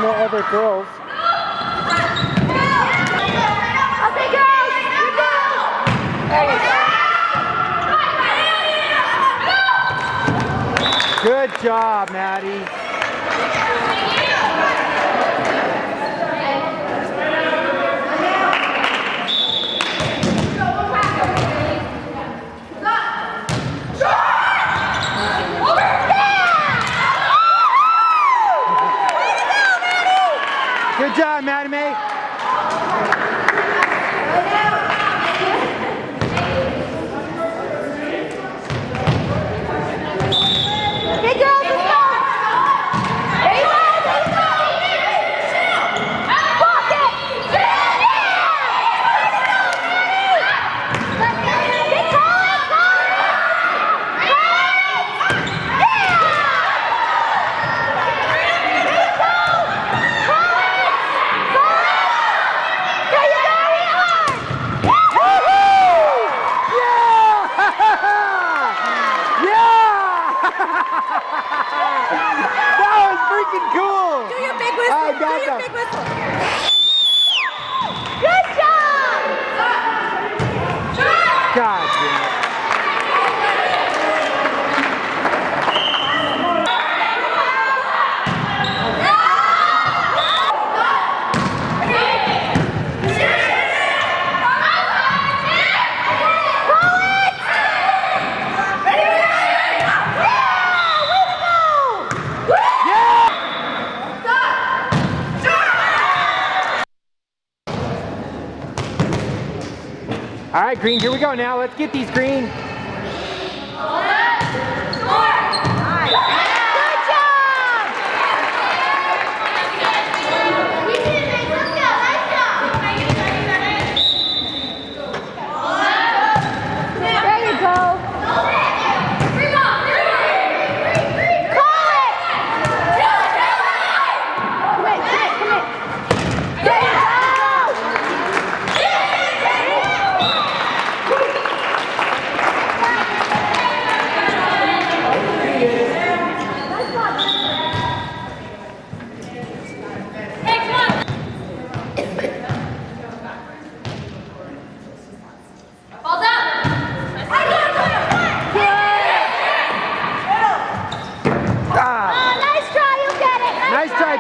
the other girls. Okay, girls, you go. There you go. Good job, Maddie. Good job, Maddie May. Hey, girls, let's go. There you go. Walk it. Yeah. Get call it. That was freaking cool! Do your big whistle. I got Do your that. big whistle. Good job. God damn it. All right, Green, here we go now. Let's get these, Green.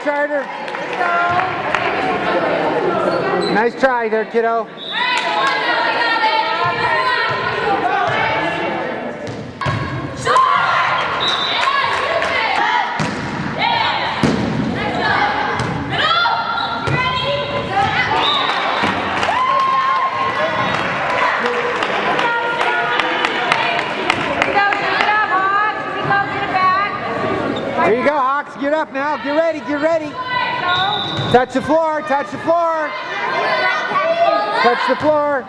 Charter. Nice try there, kiddo. Here you go, Hawks. Get up now. Get ready. Get ready. Touch the floor. Touch the floor. Touch the floor.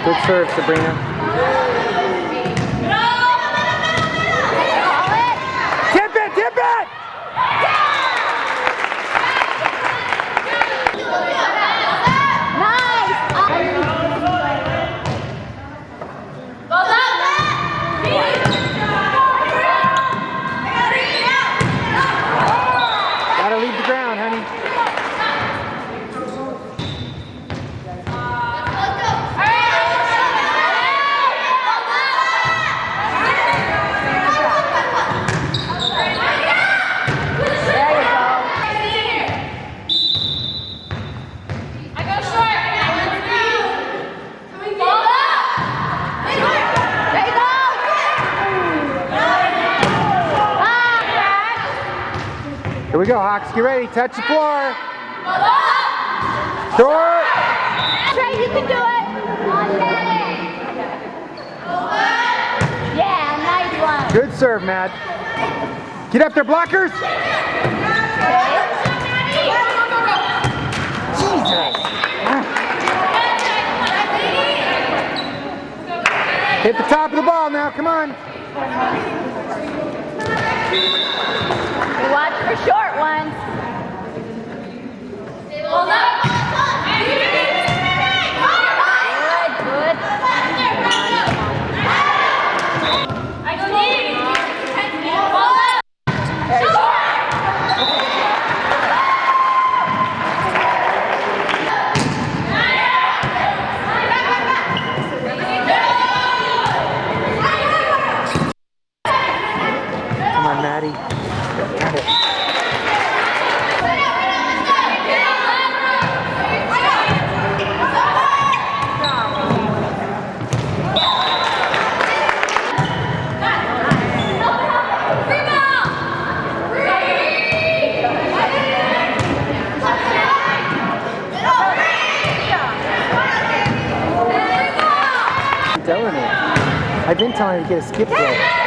Good serve, Sabrina. Tip it. Tip it. Leave the ground, honey. Here we go, Hawks. Get ready. Touch the floor. Throw it. Trey, you can do it. Yeah, nice one. Good serve, Matt. Get up there, blockers. Jesus. Hit the top of the ball now. Come on. Watch for short ones. Good, good. Maddie. Got it. Telling it. I've been telling her to get a skip rope.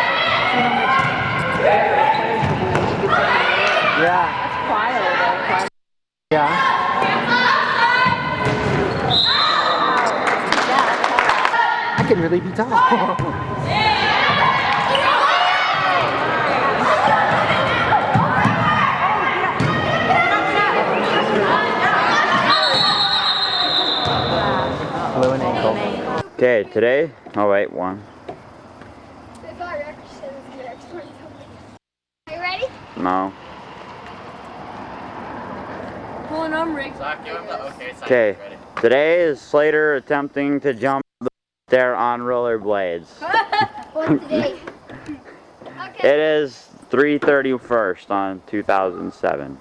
Yeah. That's wild. Yeah. I can really be tall. Blue and ankle. Okay, today, oh wait, one. Are you ready? No. Well, and I'm rigged. Okay, today is Slater attempting to jump there on rollerblades. What's today? Okay. It is 3/31st on 2007.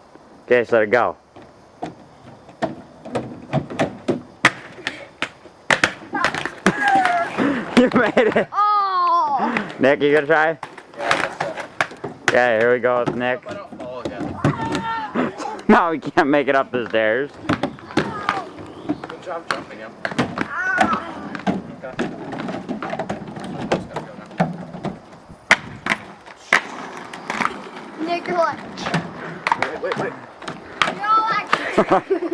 Okay, so go. You made it. Oh! Nick, you gonna try? Okay, here we go with Nick. No, we can't make it up the stairs. Good job jumping him. Okay. Nick, you're like, Wait. you're all like, Okay.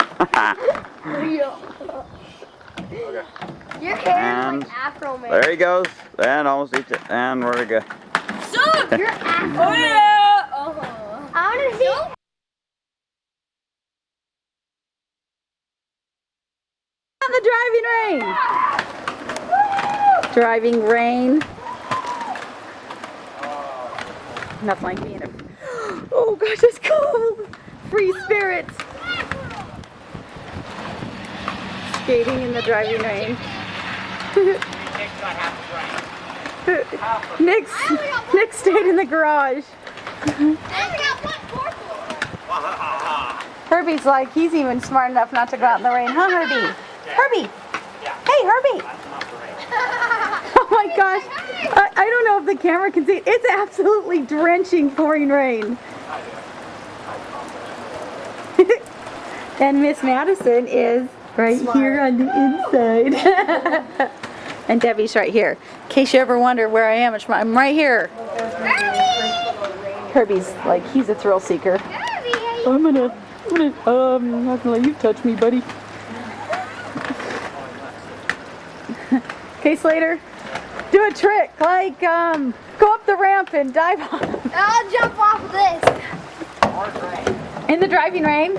your hair And is like Afro Man. there he goes. And almost eats it. And where'd it go? You're Afro Man. Yeah. I want to see. On the driving rain. Driving rain. Nothing like being a. Oh gosh, it's cold. Free spirits. Skating in the driving rain. Nick stayed in the garage. Herbie's like, he's even smart enough not to go out in the rain, huh, Herbie? Herbie! Hey, Herbie! Oh my gosh, I don't know if the camera can see it. It's absolutely drenching, pouring rain. And Miss Madison is right here on the inside. And Debbie's right here. In case you ever wonder where I am, I'm right here. Herbie's like, he's a thrill seeker. I'm not gonna let you touch me, buddy. Okay, Slater, do a trick, like, go up the ramp and dive off. I'll jump off of this. In the driving rain?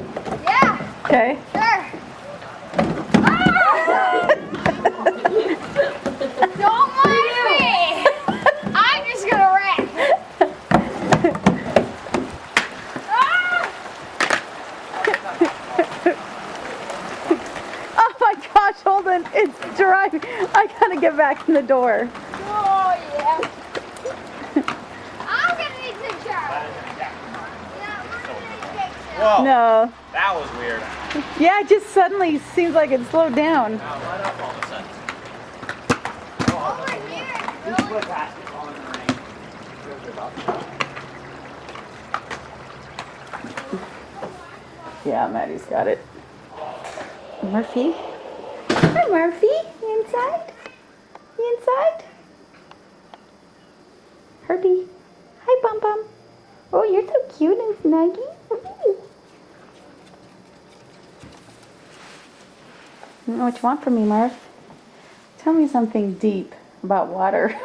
Yeah, Okay. sure. Don't mind me. I'm just gonna wreck. Oh my gosh, hold on, it's driving. I gotta get back in the door. Oh yeah. I'm gonna need pictures. Yeah, we're gonna need pictures. Whoa. No. That was weird. Yeah, it just suddenly seems like it slowed down. Now let up all of a sudden. Over here. You should put basketball in the rain. Yeah, Maddie's got it. Murphy? Hi, Murphy. You inside? You inside? Herbie. Hi, Bum Bum. Oh, you're so cute and snuggy. I don't know what you want from me, Murph. Tell me something deep about water.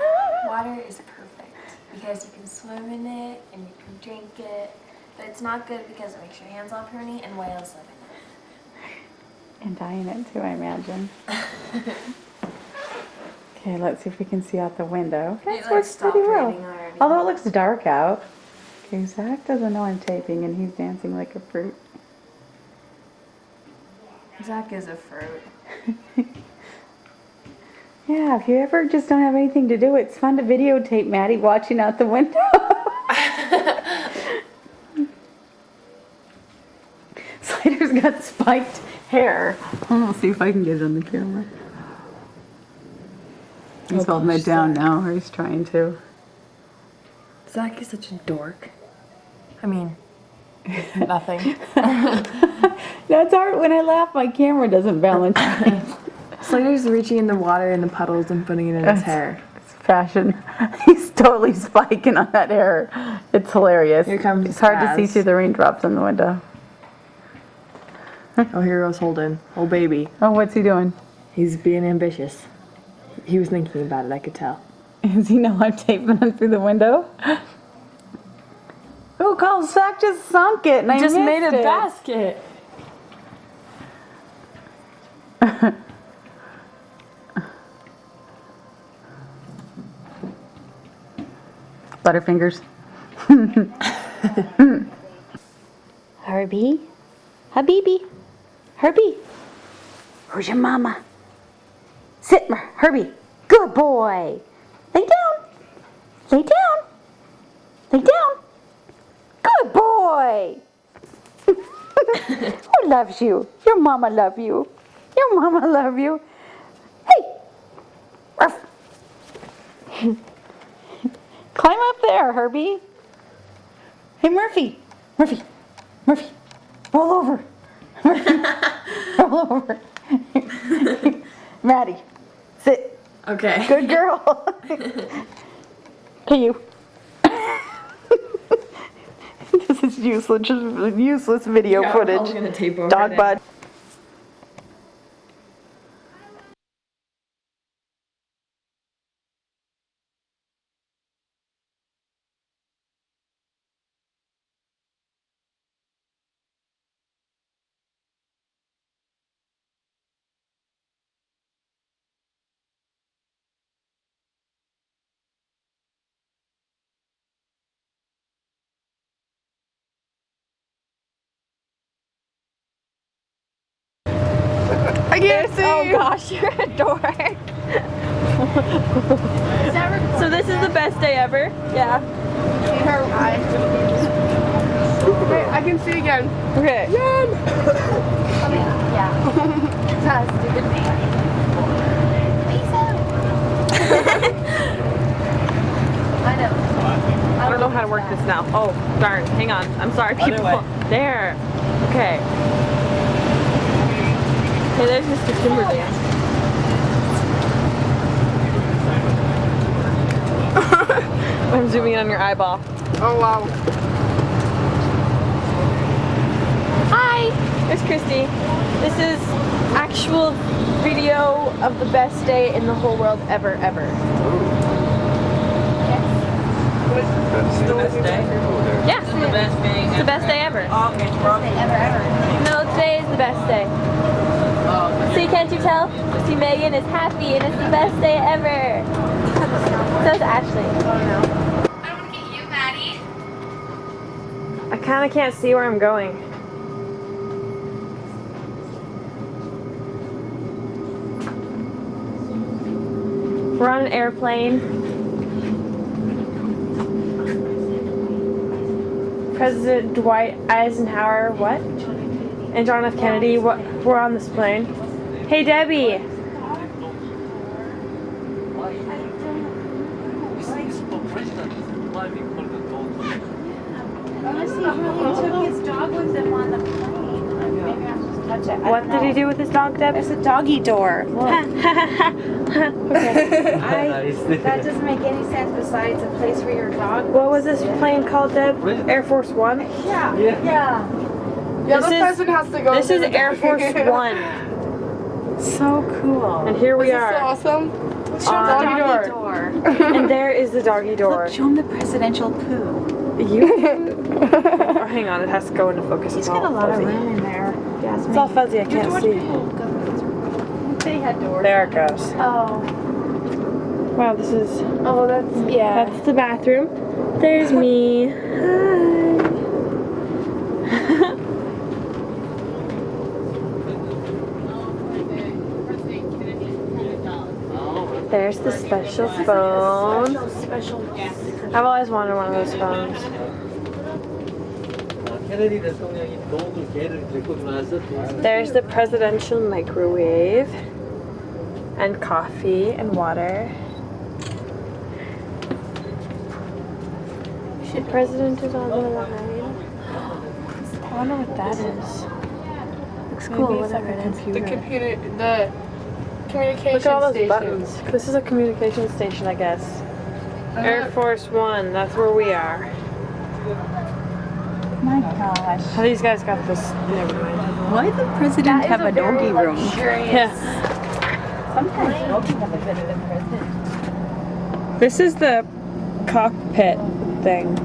Water is perfect because you can swim in it and you can drink it, but it's not good because it makes your hands all pruny and whales live And die in it too, I imagine. Okay, let's see if we can see out the window. Okay, It, so it's pretty well. raining already. Although it looks dark out. Okay, Zach doesn't know I'm taping and he's dancing like a fruit. Zach is a fruit. Yeah, if you ever just don't have anything to do, it's fun to videotape Maddie watching out the window. He's got spiked hair. I'll see if I can get it on the camera. He's holding it down now, or he's trying to. Zach is such a dork. I mean, nothing. That's hard. When I laugh, my camera doesn't balance. Slater's reaching in the water in the puddles and putting it in his hair. It's fashion. He's totally spiking on that hair. It's hilarious. Here comes It's hard to see Spaz. through the raindrops in the window. Oh, here goes Holden. Oh, baby. Oh, what's he doing? He's being ambitious. He was thinking about it, I could tell. Does he know I'm taping him through the window? Oh, Carl, Zach just sunk it, and I Just missed made a it. basket. Butterfingers. Herby? Habibi? Herby? Where's your mama? Sit, Herby. Good boy. Lay down. Lay down. Lay down. Good boy. Who loves you? Your mama love you. Your mama love you. Hey. Ruff. Climb up there, Herby. Hey, Murphy. Murphy. Murphy. Roll over. Murphy. Roll over. Maddie. Sit. Okay. Good girl. Hey, you. This is useless, just useless video footage. I'm gonna tape over Dog it. bud. I can't see. Oh gosh, you're a dork. So this is the best day ever? Yeah. Wait, I can see again. Okay. I don't know how to work this now. Oh, darn. Hang on. I'm sorry, people. There. Okay. Hey, there's Mr. Kimberly. I'm zooming in on your eyeball. Oh wow. Hi! There's Christy. This is actual video of the best day in the whole world ever. The best day? Yeah. The best day. It's the best day ever. No, today is the best day. See, can't you tell? See, Megan is happy and it's the best day ever. So is Ashley. I don't want to get you, Maddie. I kind of can't see where I'm going. We're on an airplane. President Dwight Eisenhower, what? And John F. Kennedy, what? We're on this plane. Hey, Debbie. What did he do with his dog, Deb? It's a doggy door. That doesn't make any sense besides a place for your dog. What was this plane called, Deb? Air Force One? Yeah. Yeah, the person has to go. This is Air Force One. So cool. And here we This is so are. awesome. Show him the Doggy doggy door. door. And there is the doggy door. Look, show him the presidential poo. You? Oh, hang on, it has to go into focus. He's It's got a all lot of fuzzy. room in there. It's all fuzzy, I can't see. They had doors. There it goes. Oh. Wow, this is... Oh, that's yeah. That's the bathroom. There's me. Hi. There's the special phone. I've always wanted one of those phones. There's the presidential microwave. And coffee and water. The president is on the line. I wonder what that is. Looks cool, whatever it is. The communication Look at all those station. buttons. This is a communication station, I guess. Air Force One, that's where we are. My gosh. How these guys got this? Never mind. Why the president have a doggy room? Yeah. Sometimes doggies have a bit of a president. This is the cockpit thing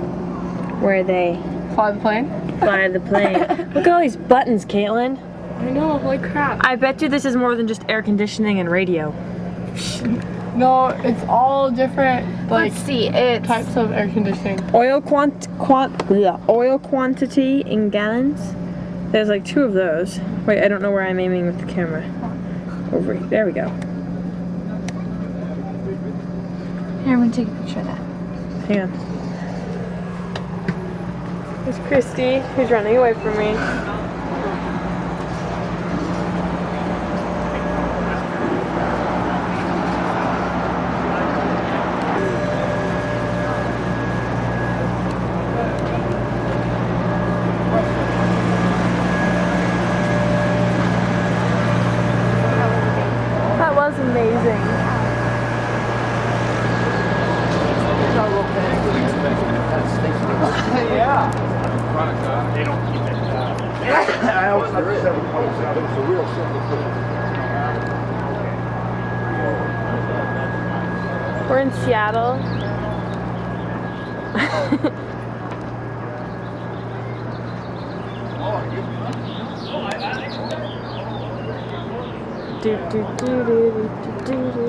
where they Fly the plane? fly the plane. Look at all these buttons, Caitlin. I know, holy crap. I bet you this is more than just air conditioning and radio. No, it's all different, like, Let's see, it's types of air conditioning. Oil oil quantity in gallons. There's like 2 of those. Wait, I don't know where I'm aiming with the camera. Over here. There we go. Here, I'm gonna take a picture of that. Hang on. There's Christy, who's running away from me. That was amazing. They don't keep it. We're in Seattle. do do do do do do do.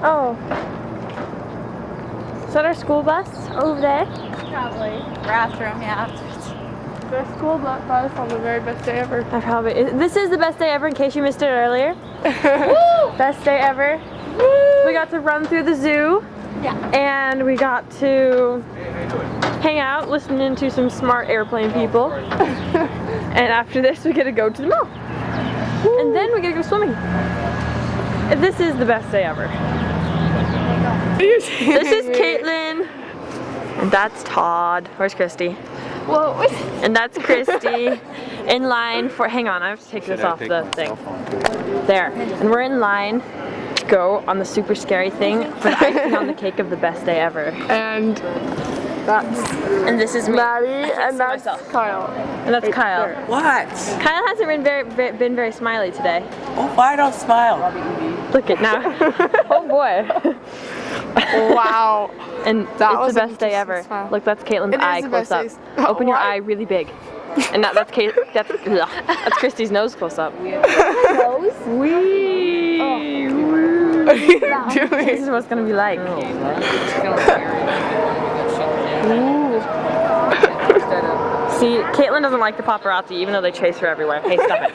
Oh. Is that our school bus over there? Probably. We're after him, yeah. The school bus on the very best day ever. I probably. This is the best day ever in case you missed it earlier. Best day ever. We got to run through the zoo. Yeah. And we got to hang out listening to some smart airplane people. And after this, we get to go to the mall. And then we get to go swimming. This is the best day ever. This is Caitlin. And that's Todd. Where's Christy? Whoa. And that's Christy in line for, hang on, I have to take this off the thing. There. And we're in line to go on the super scary thing for the icing on the cake of the best day ever. And that's And this is me. Maddie, I can't and see that's myself. Kyle. And that's Kyle. there. What? Kyle hasn't been very smiley today. Oh, why don't smile? Look it now. Oh boy. Wow. And That it's was the a best day ever. consistent smile. Look, that's Caitlin's It is eye the close best up. days. Open your Why? eye really big. And that's that's Christy's nose close up. Wee. What are you doing? This is what it's gonna be like. See, Caitlin doesn't like the paparazzi, even though they chase her everywhere. Hey, stop it.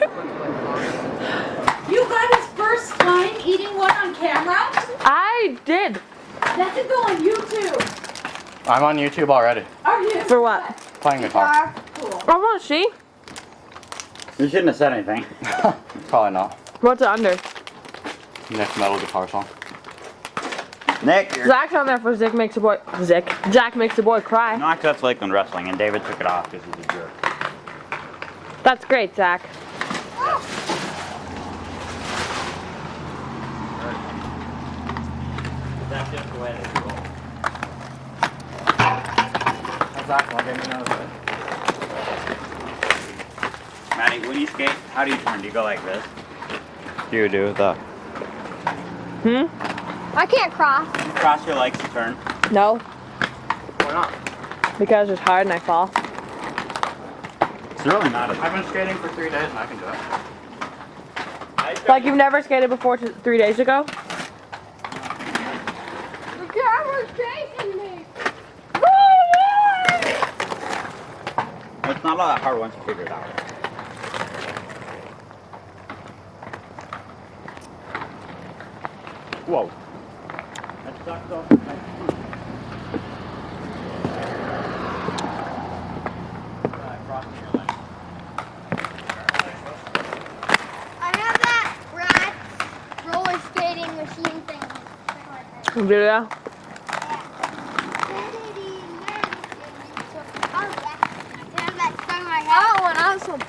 You got his first time eating one on camera? I did. That could go on YouTube. I'm on YouTube already. Are you? For what? Playing guitar. Cool. I want to see. You shouldn't have said anything. Probably not. What's it under? Next metal guitar song. Nick, you're... Zach's on there for Jack makes a boy cry. No, actually, that's Lakeland Wrestling, and David took it off because he's a jerk. That's great, Zach. That's just the way they do it. Maddie, when you skate, how do you turn? Do you go like this? You do that. I can't cross. Cross your legs to turn. No, Why not? because it's hard and I fall. It's really not a... I've been skating for 3 days and I can do it. Like you've never skated before 3 days ago? The camera's chasing me. It's not all that hard once you figure it out. Whoa. That sucks off. I have that Rotz roller skating machine thing. Do ya? Oh, and awesome.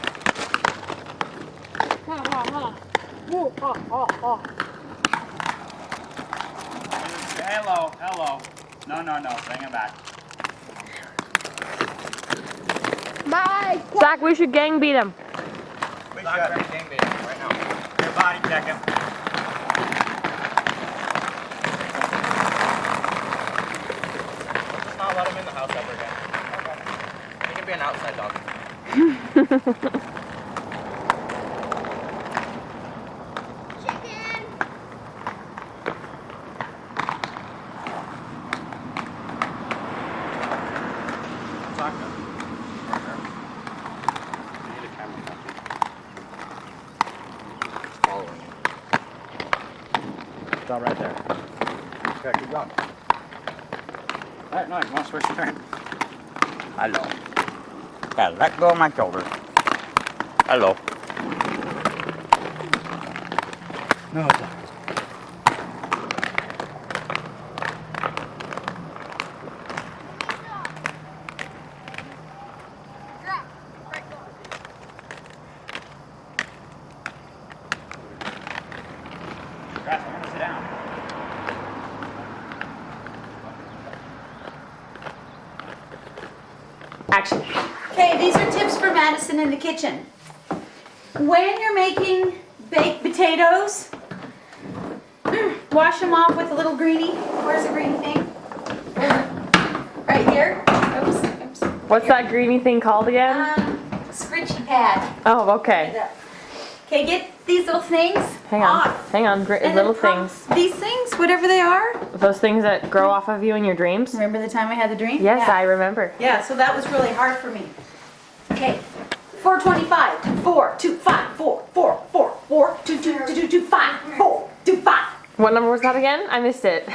Hello, hello. No, bring it back. Bye. Zach, we should gang beat him. We should. Right now. Your body check him. Just not let him in the house ever again. Okay. He can be an outside dog. Chicken. Taco. I need a camera copy. Following you. Stop right there. Okay, keep going. Alright, no, you want to switch your turn. Hello. Gotta let go of my shoulder. Hello. No, it's not. Grass, I'm gonna sit down. Action. Okay, these are tips for Madison in the kitchen. When you're making baked potatoes, wash them off with a little greenie. Where's the greenie thing? Right here. Oops. What's that greeny thing called again? Scritchy pad. Oh, okay. Okay, get these little things Hang on. off. Hang on. And Little then things. These things, whatever they are. Those things that grow off of you in your dreams? Remember the time I had the dream? Yes, Yeah. I remember. Yeah, so that was really hard for me. Okay, 425, 4, 2, 5, 4, 4, 4, 4, 2, 2, 2, 2, 2, 5, 4, 2, 5. What number was that again? I missed it.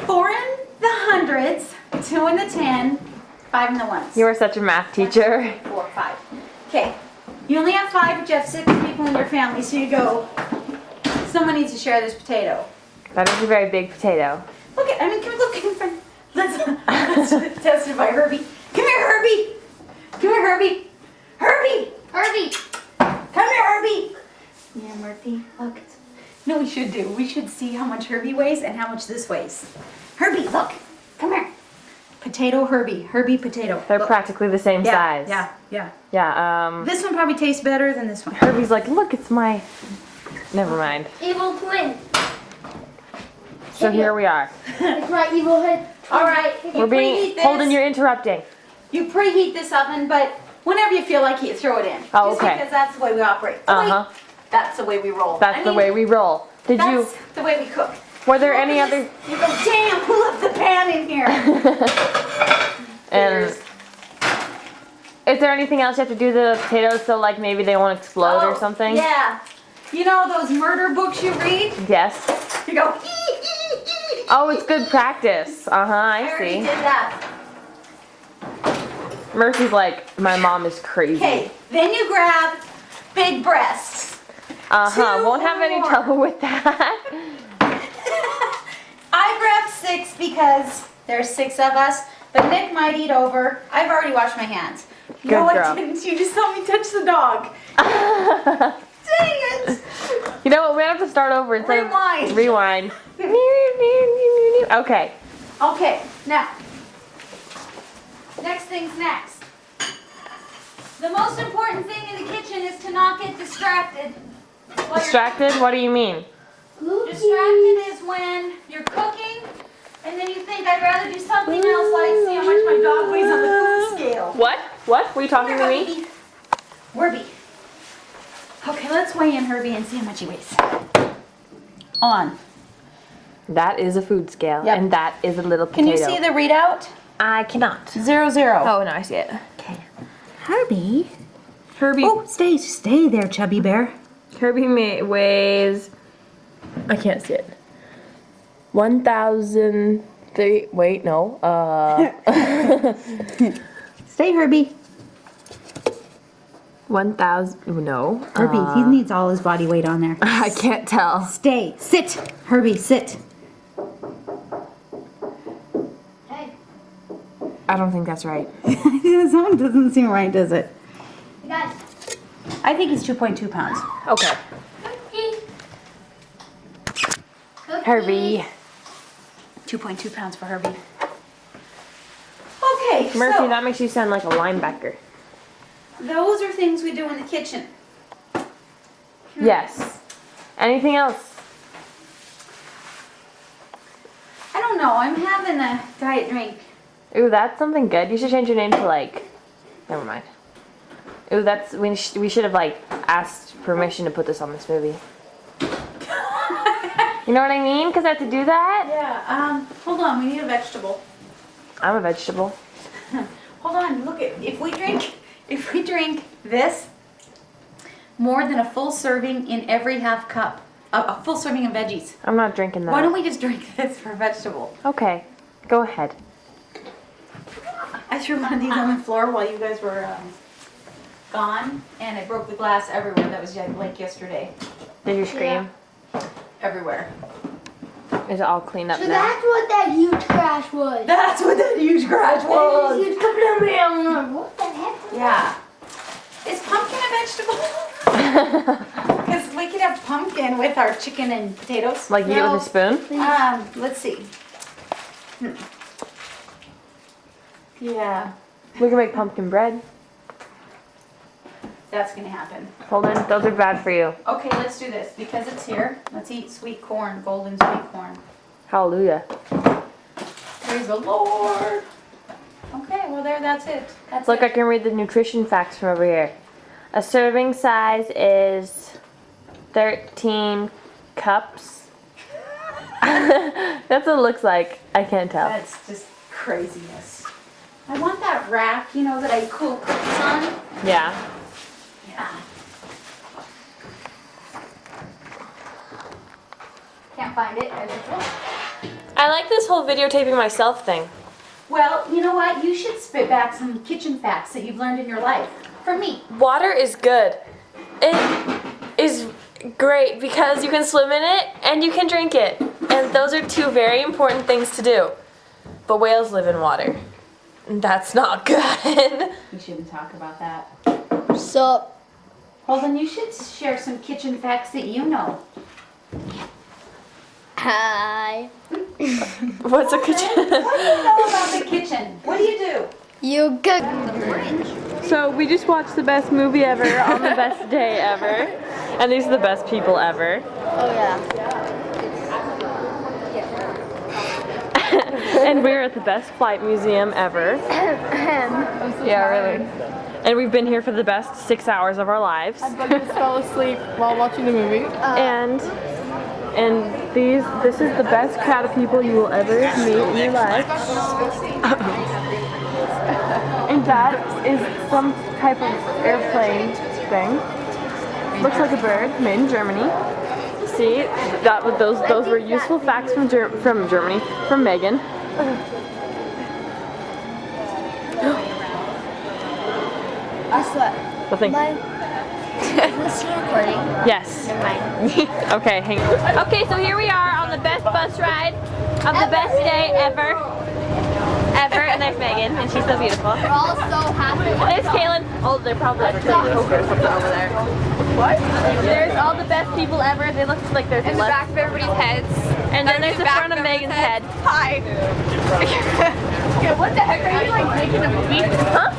4 in the hundreds, 2 in the 10, 5 in the ones. You are such a math teacher. 4, 5. Okay, you only have 5, but you have 6 people in your family, so you go, someone needs to share this potato. That is a very big potato. Look at, come look in front. Let's test it by Herby. Come here, Herby. Come here, Herby. Herby. Herby. Come here, Herby. Yeah, Murphy. Look. No, we should do. We should see how much Herby weighs and how much this weighs. Herbie, look. Come here. Potato Herbie. Herbie potato. They're Look. practically the same Yeah, size. yeah. Yeah, This one probably tastes better than this one. Herbie's like, look, it's my... Never mind. Evil twin. So here we are. It's my evil head. All right. We're being... Holden, you're interrupting. You preheat this oven, but whenever you feel like it, throw it in. Oh, Just okay. because that's the way we operate. Uh-huh. That's the way we roll. That's the way we roll. Did you... That's the way we cook. Were there any other... You go, damn, who left the pan in here? And... Is there anything else you have to do to the potatoes so like maybe they won't explode or something? Yeah. You know those murder books you read? Yes. You go, Oh, it's good practice. Uh-huh, I I already see. did that. Mercy's like, my mom is crazy. Okay, then you grab big breasts. Uh-huh, 2 won't have or any more. trouble with that. I grabbed 6 because there's 6 of us, but Nick might eat over. I've already washed my hands. Good No, girl. I didn't. You just saw me touch the dog. Dang it. You know what, we have to start over and say... Rewind. Rewind. Okay. Okay, now, next thing's next. The most important thing in the kitchen is to not get distracted. while you're- Distracted? What do you mean? Distracted is when you're cooking and then you think I'd rather do something else like see how much my dog weighs on the food scale. What? What? Were you talking to me? Herbie. Okay, let's weigh in Herbie and see how much he weighs. On. That is a food scale, Yep. and that is a little Can potato. you see the readout? I cannot. 0, 0. Oh, no, I see it. Okay. Herbie. Herbie. Oh, stay there, chubby bear. Herbie weighs... I can't see it. 1,003... Wait, no. Stay, Herbie. 1,000. No. Herbie, he needs all his body weight on there. I can't tell. Stay. Sit. Herbie, sit. Hey, I don't think that's right. That doesn't seem right, does it? you guys. I think he's 2.2 pounds. Okay. Cookie. Cookie. Herbie. 2.2 pounds for Herbie. Okay, Murphy, so that makes you sound like a linebacker. those are things we do in the kitchen. Yes. Anything else? I don't know. I'm having a diet drink. Ooh, that's something good. You should change your name to like. Never mind. Ooh, that's we should have like asked permission to put this on this movie. You know what I mean? Because I have to do that. Yeah. Hold on. We need a vegetable. I'm a vegetable. Hold on. Look at if we drink this more than a full serving in every half cup, a full serving of veggies. I'm not drinking that. Why don't we just drink this for vegetable? Okay, go ahead. I threw one of these on the floor while you guys were gone, and I broke the glass everywhere. That was like yesterday. Did you scream? Everywhere. Is it all cleaned up So now? that's what that huge crash was. That's what that huge garage was. Huge kablooey. What the heck? Yeah. Is pumpkin a vegetable? Because we could have pumpkin with our chicken and potatoes. Like you eat with a spoon? Let's see. Yeah, We can make pumpkin bread. that's gonna happen. Hold on, those are bad for you. Okay, let's do this. Because it's here, let's eat sweet corn, golden sweet corn. Hallelujah. Praise the Lord. Okay, well that's it. That's Look, it. I can read the nutrition facts from over here. A serving size is 13 cups. That's what it looks like. I can't tell. That's just craziness. I want that rack, you know, that I cool cookies on. Yeah. Yeah. Can't find it as usual. I like this whole videotaping myself thing. Well, you know what? You should spit back some kitchen facts that you've learned in your life. For me. Water is good. It is great because you can swim in it and you can drink it. And those are two very important things to do. But whales live in water. And that's not good. We shouldn't talk about that. So, Holden, you should share some kitchen facts that you know. hi. What's a kitchen? What do you know about the kitchen? What do you do? You good. So we just watched the best movie ever on the best day ever. And these are the best people ever. Oh yeah. And we're at the best flight museum ever. Yeah, really. And we've been here for the best 6 hours of our lives. I just fell asleep while watching the movie. And this is the best crowd of people you will ever meet in your life. And that is some type of airplane thing. Looks like a bird made in Germany. See, those were useful facts from Germany, from Megan. I slept. Nothing. Is this recording? Yes. Never mind. Okay, hang on. Okay, so here we are on the best bus ride of the best day ever. And there's Megan, and she's so beautiful. We're all so happy. There's Kaylin. Oh, they're probably like playing poker or something over there. What? There's all the best people ever. They look like they're In the back of everybody's heads. And then there's the front of Megan's head. Hi. Yeah, what the heck? Are you like making a movie? Huh?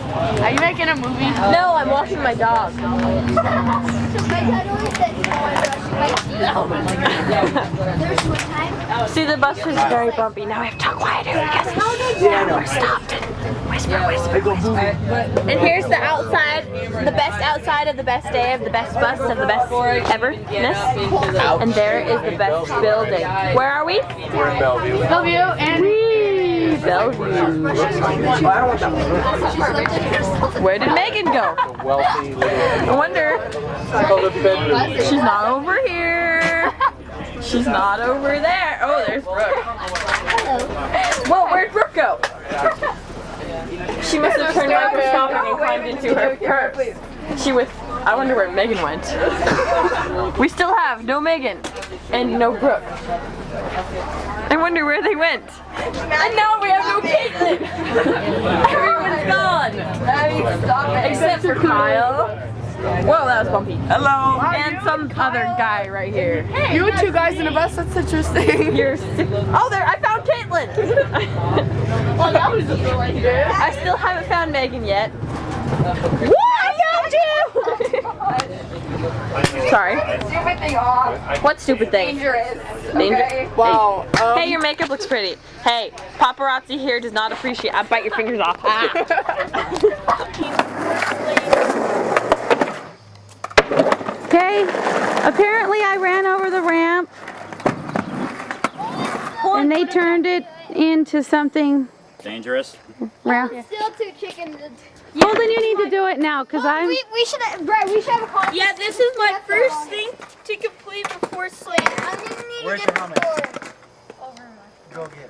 Are you making a movie? No, I'm walking my dog. My dad always said, you know, I brush my teeth. Oh my God. There's one time. See, the bus is very bumpy. Now we have to talk quieter because we're stopped. Whisper. And here's the outside, the best outside of the best day of the best bus of the best everness. And there is the best building. Where are we? We're in Bellevue. Bellevue and Bellevue. Where did Megan go? Wealthy little. I wonder. Called a bedroom. She's not over here. She's not over there. Oh, there's Brooke. Whoa, where'd Brooke go? She must have turned microscopic and climbed into her purse. She I wonder where Megan went. We still have no Megan and no Brooke. I wonder where they went. And now we have no Caitlin. Everyone's gone. Except for Kyle. Whoa, that was bumpy. Hello. And some other guy right here. You and 2 guys in a bus, that's interesting. Oh, there, I found Caitlin. Oh, that was just right here. I still haven't found Megan yet. Woo, I found you! Sorry. Stupid thing off. What stupid thing? Dangerous. Danger- Okay. Wow. Hey, your makeup looks pretty. Hey, paparazzi here does not appreciate. I bite your fingers off. Okay, apparently I ran over the ramp and they turned it into something. Dangerous. Still 2 chickens. Holden, you need to do it now because I'm. We should have, Brad, we should have a conversation. Yeah, this is my first thing to complete before sleep. I'm gonna need Where's to your get helmet? the door. Over my. Go get it.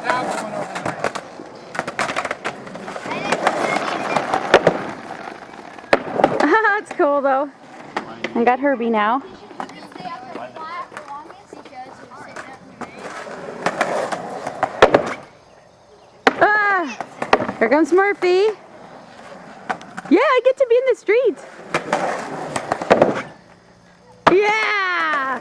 Now we're going over there. That's cool though. I got Herby now. Ah, here comes Murphy. Yeah, I get to be in the street. Yeah.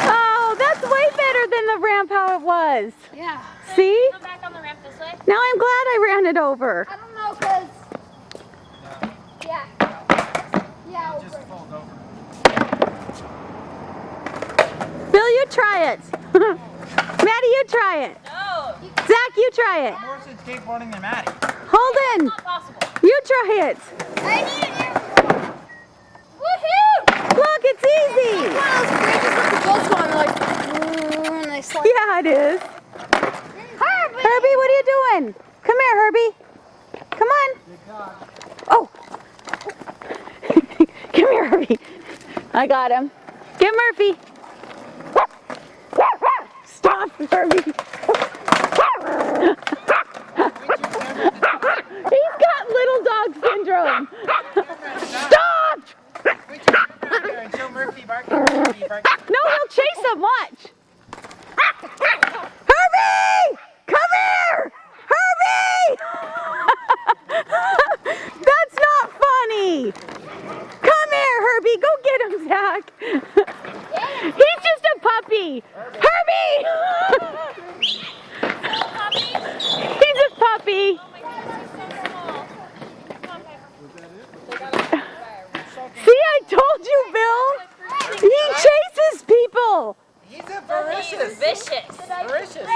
Oh, that's way better than the ramp how it was. Yeah. See? Come back on the ramp this way. Now I'm glad I ran it over. I don't know, cause. Yeah. Yeah. Just fold over. Bill, you try it. Maddie, you try it. No, Zach, you try it. More since skateboarding than Maddie. Holden, not possible. you try it. I need it. Woohoo! Look, it's easy. One of those bridges with the boats on, like, and they slide. Yeah, it is. Herbie, what are you doing? Come here, Herbie. Come on. Oh. Come here, Herbie. I got him. Get Murphy. Stop, Herbie. He's got little dog syndrome. Stop! And show Murphy barking. Murphy barking. No, he'll chase him. Watch. Herbie! Come here! Herbie! That's not funny. Come here, Herbie. Go get him, Zach. He's just a puppy. Herbie! He's a puppy. See, I told you, Bill. He chases people. He's a voracious. Vicious. Voracious.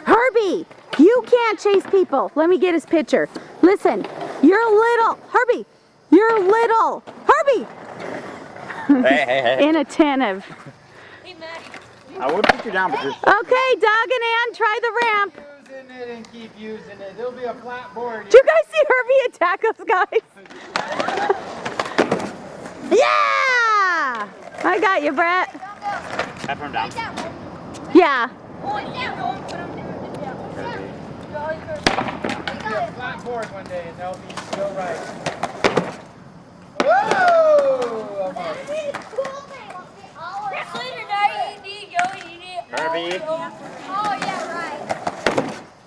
Herbie, you can't chase people. Let me get his picture. Listen, you're little. Herbie, you're little. Herbie! Hey. Inattentive. I would put you down, but just Okay, Doug and Ann, try the ramp. Using it and keep using it. There'll be a flat board. Did you guys see Herbie attack those guys? Yeah! I got you, Brett. pepper him down. Yeah. Flat board one day and they'll be still right. Whoa! Almost. Herby. Oh, yeah, right.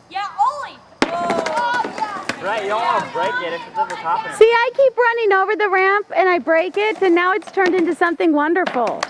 Yeah, Ollie. Oh, yeah. Right, you don't want to break it if it's at the top. See, I keep running over the ramp and I break it and now it's turned into something wonderful.